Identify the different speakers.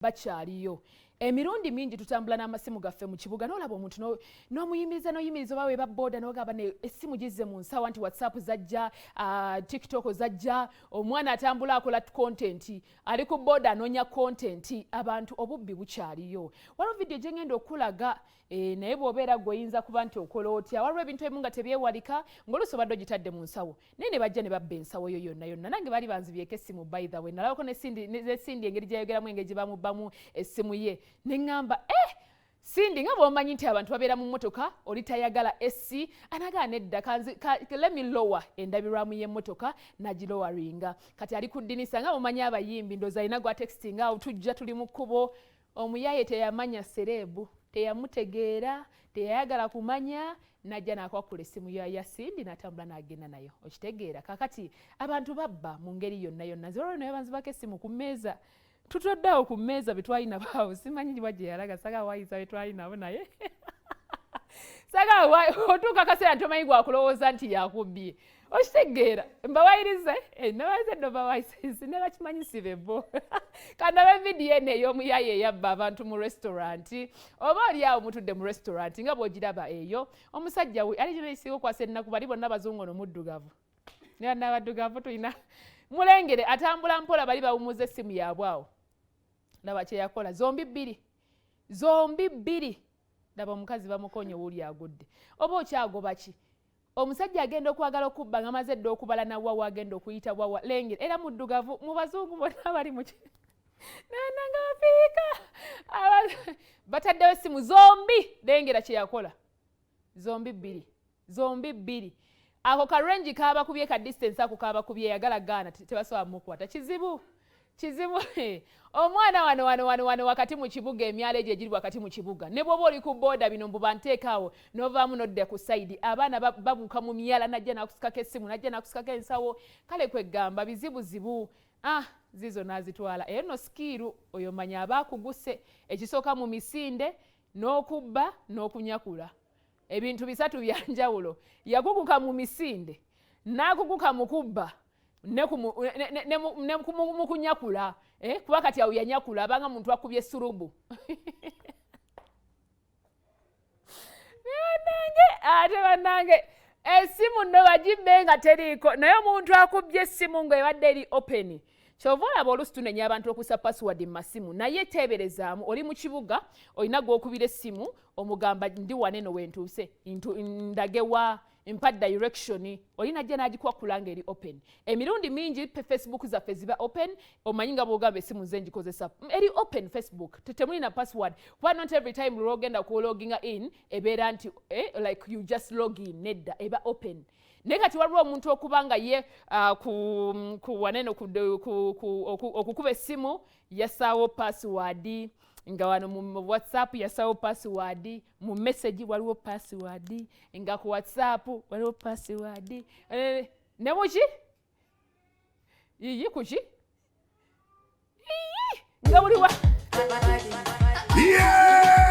Speaker 1: bakyaliyo. Emirundi mingi tutambula n'amasimu gaffe mu kibuga n'olaba omuntu n'omuyimiriza bawe babboda n'ogamba ne essimu gizze mu nsawa nti WhatsApp zajja, TikTok zajja, omwana atambula akola content, ali ku boda anoonya content, abantu obubbi bukyaliyo. Waliwo video gye ngenda okulaga naye bw'obeera gw'oyinza kuba nti okola otya. Waliwo ebintu ebimu nga tebyewalika ng'oluusi obadde ogitadde mu nsawo naye ne bajja ne babba ensawo yo yonna. Nange baali banzibyeko essimu by the way. Nalabako ne Sindi engeri gy'ayogeramu engeri gye bamubbamu essimu ye. Nengamba Sindi nga bw'omanyi nti abantu babeera mu mmotoka oli tayagala esi anagaa nedda let me lower endabirwamu y'emmotoka nagilowaringa. Kati ali ku ddinisa nga bw'omanyi abayimbi ndoozi alina gwa texting awo tujja tuli mu kkubo. Omuyaye teyamanya serebu, teyamutegeera, teyayagala kumanya, najja n'akwakula essimu ya Sindi n'atambula n'agenda nayo. Okitegeera kakati abantu babba mu ngeri yonna. Zero naye banzibako essimu ku mmeeza. Tutoddeawo ku mmeeza betwalina baawo simanyi gye bajja yalaga saga wayiza betwalinabo naye saga otuuka kaseera ntomanyi gwakulowooza nti yakubbye. Okitegeera mbawayirize nabayize ddo bawayise ne bakimanyi sibebo kandabe vidiyo eno ey'omuyaye eyabba abantu mu restaurant oba oli awo mutudde mu restaurant nga bw'ogiraba eyo omusajja we ali gyebeyisiga okwasa ennaku bali bonna abazungu ono muddugavu n'abaddugavu tulina mulengere atambula mpola bali bawumuza essimu yaabwe awo. Laba kye yakola zombi bbiri laba omukazi bamukonye wuli agudde. Oba okyagoba ki? Omusajja agenda okwagala okubba nga maze dde okubala na wawa agenda okuyita wawa lengere era muddugavu mu bazungu bonna bali mu nanga bafiika bataddewo essimu zombi. Lengera kye yakola zombi bbiri. Ako karenji kabakubye ka distance ako kabakubye yagala gaana tebasobola mukwata kizibu omwana wano wakati mu kibuga emyalo egyo egiri wakati mu kibuga ne bw'oba oli ku booda bino mbu banteekaawo n'ovaamu n'odda ku sayidi abaana babuuka mu myala najja n'akusikako essimu najja n'akusikako ensawo kale kweggamba bizibuzibu zizo n'azitwala eyo no skiiru oyo manya abaakuguse ekisooka mu misinde n'okubba n'okunyakula ebintu bisatu byanjawulo yakuguka mu misinde n'akuguka mu kubba ne kunyakula kuba kati awo yanyakula abanga muntu akubye surubu ate bannange essimu nno bagibbe nga teriiko naye omuntu akubye essimu ng'ebadde eri open kyova olaba oluusi tunenya abantu okussa password mu masimu naye teeberezaamu oli mu kibuga olina gw'okubira essimu omugamba ndi waneno wentuuse ndagewa mpa direction olina jja n'agikwakula ng'eri open. Emirundi mingi Facebook zaffe ziba open omanyi nga bw'ogamba essimu nze ngikozesa eri open Facebook temulina password kuba not every time lwogenda kuloginga in ebeera nti like you just log in nedda eba open. Naye kati waliwo omuntu okuba nga ye waneno okukuba essimu yassaawo password nga wano mu WhatsApp yassaawo password mu message waliwo password nga ku WhatsApp waliwo password ne muki kuki nga buli wa